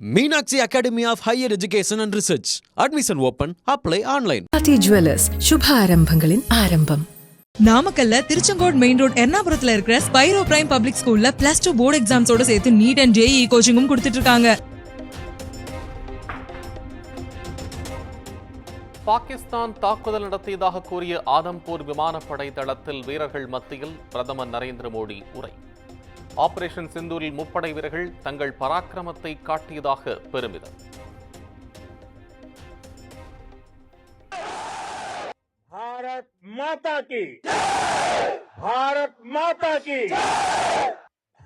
Meenakshi Academy of Higher Education and Research. Admission open. Apply online. Pati Jewelers. Shubha ஆரம்பங்களின் ஆரம்பம். நாமக்கல்ல Tiruchengode main road எர்ணாபுரத்துல இருக்கிற Spiro prime public ஸ்கூல்ல +2 board எக்ஸாம்ஸோட சேர்த்து NEET and JEE கோச்சிங்கும் கொடுத்துட்டு இருக்காங்க. பாகிஸ்தான் தாக்குதல் நடத்தியதாக கூறிய ஆதம்பூர் விமானப்படை தளத்தில் வீரர்கள் மத்தியில் பிரதமர் நரேந்திர மோடி உரை. ஆபரேஷன் சிந்தூரில் முப்படை வீரர்கள் தங்கள் பராக்கிரமத்தை காட்டியதாக பெருமிதம். भारत माता की, भारत माता की,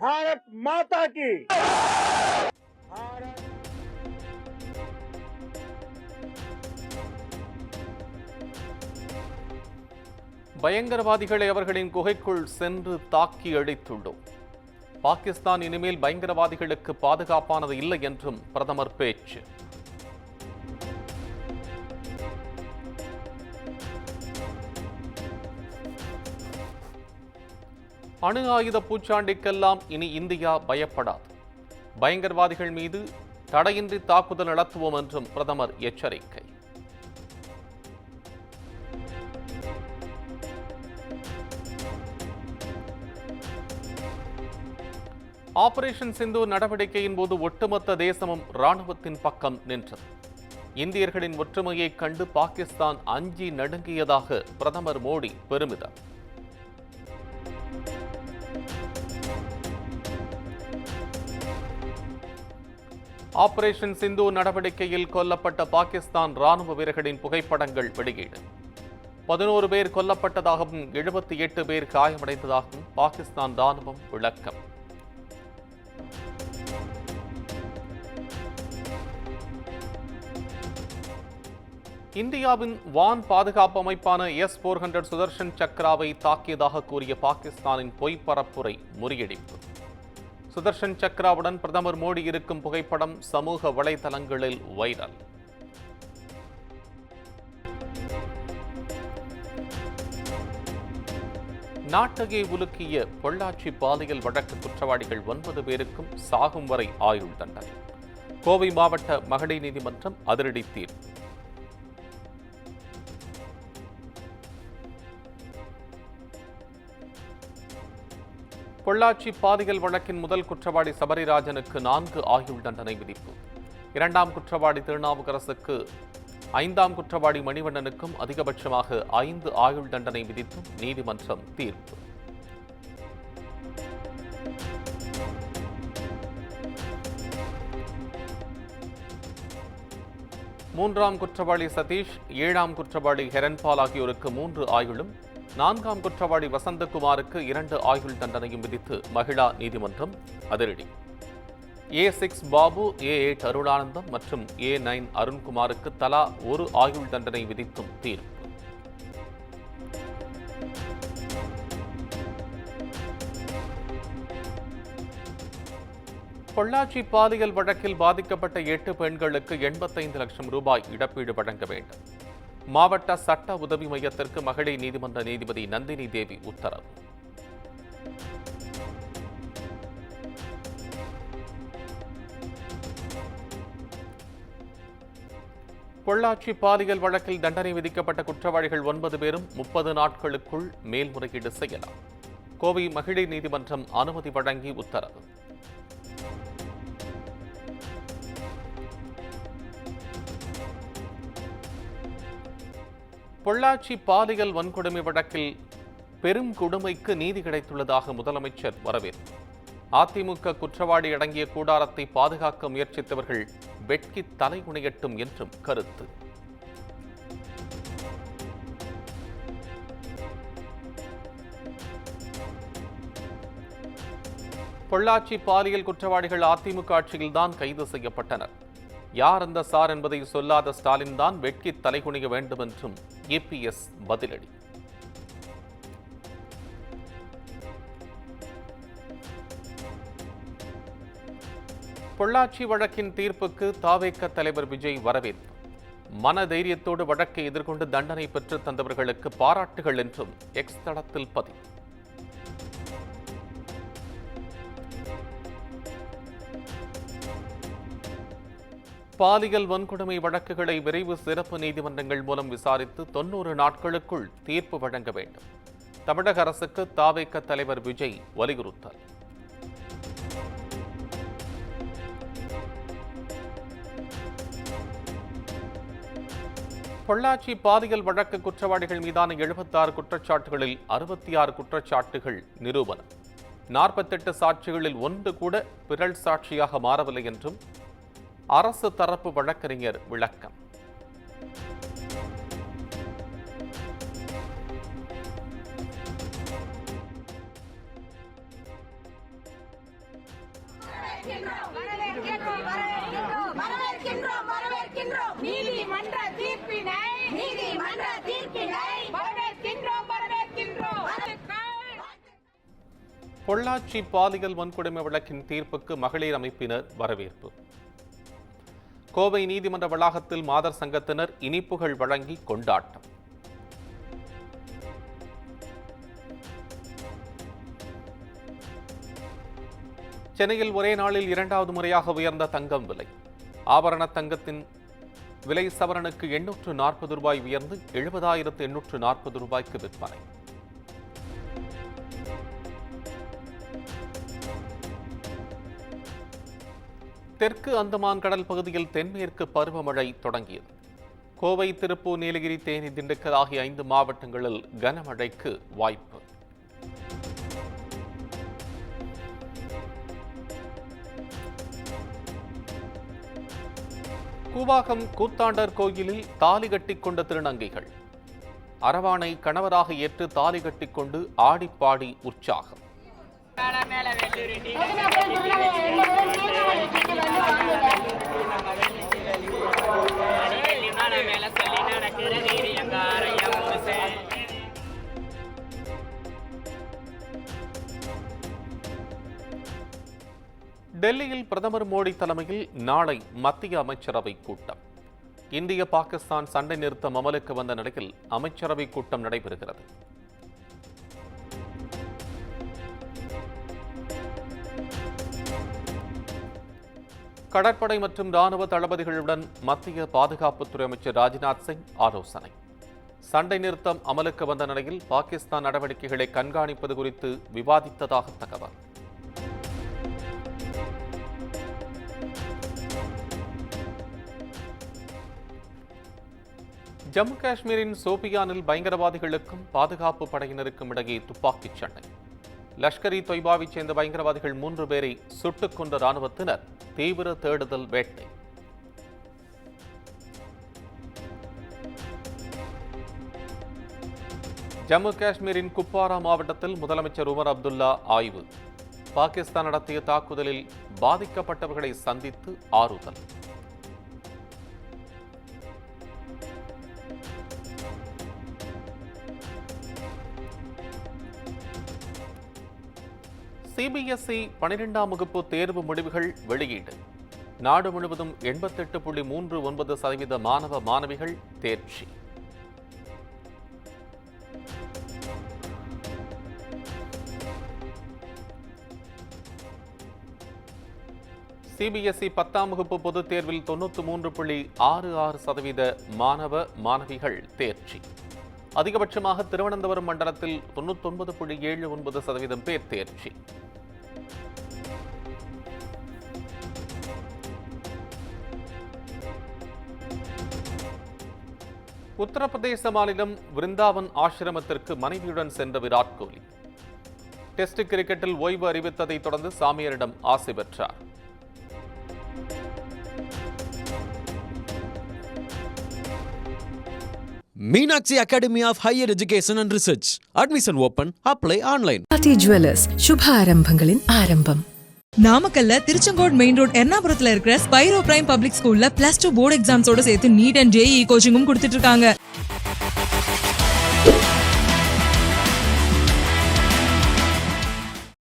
भारत माता की, பயங்கரவாதிகளை அவர்களின் குகைக்குள் சென்று தாக்கி அழித்துள்ளோம். பாகிஸ்தான் இனிமேல் பயங்கரவாதிகளுக்கு பாதுகாப்பானது இல்லை என்றும் பிரதமர் பேச்சு. அணு ஆயுத பூச்சாண்டிக்கெல்லாம் இனி இந்தியா பயப்படாது. பயங்கரவாதிகள் மீது தடையின்றி தாக்குதல் நடத்துவோம் என்றும் பிரதமர் எச்சரிக்கை. ஆபரேஷன் சிந்தூர் நடவடிக்கையின் போது ஒட்டுமொத்த தேசமும் ராணுவத்தின் பக்கம் நின்றது. இந்தியர்களின் ஒற்றுமையை கண்டு பாகிஸ்தான் அஞ்சி நடுங்கியதாக பிரதமர் மோடி பெருமிதம். ஆபரேஷன் சிந்தூர் நடவடிக்கையில் கொல்லப்பட்ட பாகிஸ்தான் ராணுவ வீரர்களின் புகைப்படங்கள் வெளியீடு. 11 பேர் கொல்லப்பட்டதாகவும் 78 பேர் காயமடைந்ததாகவும் பாகிஸ்தான் ராணுவம் விளக்கம். இந்தியாவின் வான் பாதுகாப்பு அமைப்பான S-400 சுதர்ஷன் சக்ராவை தாக்கியதாக கூறிய பாகிஸ்தானின் பொய் பரப்புரை முறியடிப்பு. சுதர்ஷன் சக்ராவுடன் பிரதமர் மோடி இருக்கும் புகைப்படம் சமூக வலைதளங்களில் வைரல். நாட்டையே உலுக்கிய பொள்ளாச்சி பாலியல் வழக்கு குற்றவாளிகள் 9 பேருக்கும் சாகும் வரை ஆயுள் தண்டனை. கோவை மாவட்ட மகளிர் நீதிமன்றம் அதிரடி தீர்ப்பு. பொள்ளாச்சி பாலியல் வழக்கின் முதல் குற்றவாளி சபரிராஜனுக்கு 4 ஆயுள் தண்டனை விதிப்பு. 2ஆம் குற்றவாளி திருநாவுக்கரசுக்கு, 5ஆம் குற்றவாளி மணிவண்ணனுக்கும் அதிகபட்சமாக 5 ஆயுள் தண்டனை விதித்தும் நீதிமன்றம் தீர்ப்பு. மூன்றாம் குற்றவாளி சதீஷ், 7ஆம் குற்றவாளி ஹெரன்பால் ஆகியோருக்கு 3 ஆயுளும், 4ஆம் குற்றவாளி வசந்தகுமாருக்கு 2 ஆயுள் தண்டனையும் விதித்து மகிழா நீதிமன்றம் அதிரடி. A6 பாபு, A8 அருளானந்தம் மற்றும் A9 அருண்குமாருக்கு தலா 1 ஆயுள் தண்டனை விதித்தும் தீர்ப்பு. பொள்ளாச்சி பாலியல் வழக்கில் பாதிக்கப்பட்ட 8 பெண்களுக்கு 85 லட்சம் ரூபாய் இழப்பீடு வழங்க வேண்டும். மாவட்ட சட்ட உதவி மையத்திற்கு மகளிர் நீதிமன்ற நீதிபதி நந்தினி தேவி உத்தரவு. பொள்ளாச்சி பாலியல் வழக்கில் தண்டனை விதிக்கப்பட்ட குற்றவாளிகள் 9 பேரும் 30 நாட்களுக்குள் மேல்முறையீடு செய்யலாம். கோவை மகளிர் நீதிமன்றம் அனுமதி வழங்கி உத்தரவு. பொள்ளாச்சி பாலியல் வன்கொடுமை வழக்கில் பெரும் கொடுமைக்கு நீதி கிடைத்துள்ளதாக முதலமைச்சர் வரவேற்பு. அதிமுக குற்றவாளி அடங்கிய கூடாரத்தை பாதுகாக்க முயற்சித்தவர்கள் வெட்கி தலைகுனியட்டும் என்றும் கருத்து. பொள்ளாச்சி பாலியல் குற்றவாளிகள் அதிமுக ஆட்சியில்தான் கைது செய்யப்பட்டனர். யார் அந்த சார் என்பதை சொல்லாத ஸ்டாலின் தான் வெட்கி தலைகுனிய வேண்டும் என்றும் EPS பதிலடி. பொள்ளாச்சி வழக்கின் தீர்ப்புக்கு தாவேக தலைவர் விஜய் வரவேற்பு. மன தைரியத்தோடு வழக்கை எதிர்கொண்டு தண்டனை பெற்று தந்தவர்களுக்கு பாராட்டுகள் என்றும் எக்ஸ் தளத்தில் பதிவு. பாலியல் வன்கொடுமை வழக்குகளை விரைவு சிறப்பு நீதிமன்றங்கள் மூலம் விசாரித்து 90 நாட்களுக்குள் தீர்ப்பு வழங்க வேண்டும். தமிழக அரசுக்கு தவேக தலைவர் விஜய் வலியுறுத்தல். பொள்ளாச்சி பாலியல் வழக்கு குற்றவாளிகள் மீதான 76 குற்றச்சாட்டுகளில் 66 குற்றச்சாட்டுகள் நிரூபணம். 48 சாட்சிகளில் ஒன்று கூட பிறல் சாட்சியாக மாறவில்லை என்றும் அரசு தரப்பு வழக்கறிஞர் விளக்கம். பொள்ளாச்சி பாலியல் வன்கொடுமை வழக்கின் தீர்ப்புக்கு மகளிர் அமைப்பினர் வரவேற்பு. கோவை நீதிமன்ற வளாகத்தில் மாதர் சங்கத்தினர் இனிப்புகள் வழங்கி கொண்டாட்டம். சென்னையில் ஒரே நாளில் 2வது முறையாக உயர்ந்த தங்கம் விலை. ஆபரண தங்கத்தின் விலை சவரனுக்கு 840 ரூபாய் உயர்ந்து 70,840 ரூபாய்க்கு விற்பனை. தெற்கு அந்தமான் கடல் பகுதியில் தென்மேற்கு பருவமழை தொடங்கியது. கோவை, திருப்பூர், நீலகிரி, தேனி, திண்டுக்கல் ஆகிய 5 மாவட்டங்களில் கனமழைக்கு வாய்ப்பு. கூவாகம் கூத்தாண்டர் கோயிலில் தாலி கட்டிக்கொண்ட திருநங்கைகள். அரவானை கணவராக ஏற்று தாலி கட்டிக்கொண்டு ஆடிப்பாடி உற்சாகம். டெல்லியில் பிரதமர் மோடி தலைமையில் நாளை மத்திய அமைச்சரவை கூட்டம். இந்திய பாகிஸ்தான் சண்டை நிறுத்தம் அமலுக்கு வந்த நிலையில் அமைச்சரவை கூட்டம் நடைபெறுகிறது. கடற்படை மற்றும் ராணுவ தளபதிகளுடன் மத்திய பாதுகாப்புத்துறை அமைச்சர் ராஜ்நாத் சிங் ஆலோசனை. சண்டை நிறுத்தம் அமலுக்கு வந்த நிலையில் பாகிஸ்தான் நடவடிக்கைகளை கண்காணிப்பது குறித்து விவாதித்ததாக தகவல். ஜம்மு காஷ்மீரின் சோபியானில் பயங்கரவாதிகளுக்கும் பாதுகாப்பு படையினருக்கும் இடையே துப்பாக்கிச் சண்டை. லஷ்கர்-இ தொய்பாவைச் சேர்ந்த பயங்கரவாதிகள் 3 பேரை சுட்டுக் கொன்ற ராணுவத்தினர் தீவிர தேடுதல் வேட்டை. ஜம்மு காஷ்மீரின் குப்வாரா மாவட்டத்தில் முதலமைச்சர் உமர் அப்துல்லா ஆய்வு. பாகிஸ்தான் நடத்திய தாக்குதலில் பாதிக்கப்பட்டவர்களை சந்தித்து ஆறுதல். சிபிஎஸ்இ 12ஆம் வகுப்பு தேர்வு முடிவுகள் வெளியீடு. நாடு முழுவதும் 88.39% மாணவ மாணவிகள் தேர்ச்சி. சிபிஎஸ்இ 10ஆம் வகுப்பு பொதுத் தேர்வில் 93.66% மாணவ மாணவிகள் தேர்ச்சி. அதிகபட்சமாக திருவனந்தபுரம் மண்டலத்தில் 99.79% பேர் தேர்ச்சி. உத்தரப்பிரதேச மாநிலம் விருந்தாவன் ஆசிரமத்திற்கு மனைவியுடன் சென்ற விராட் கோலி. டெஸ்ட் கிரிக்கெட்டில் ஓய்வு அறிவித்ததை தொடர்ந்து சாமியாரிடம் ஆசி பெற்றார். Meenakshi Academy of Higher Education and Research. Admission open. Apply online. பாட்டி ஜுவல்லர்ஸ், சுப ஆரம்பங்களின் ஆரம்பம். நாமக்கல்ல திருச்செங்கோடு மெயின் ரோட் எர்ணாபுரத்துல இருக்கிற ஸ்பைரோ பிரைம் பப்ளிக் ஸ்கூல்ல +2 போர்டு எக்ஸாம்ஸோட சேர்த்து நீட் அண்ட் JEE கோச்சிங்கும் கொடுத்துட்டு இருக்காங்க.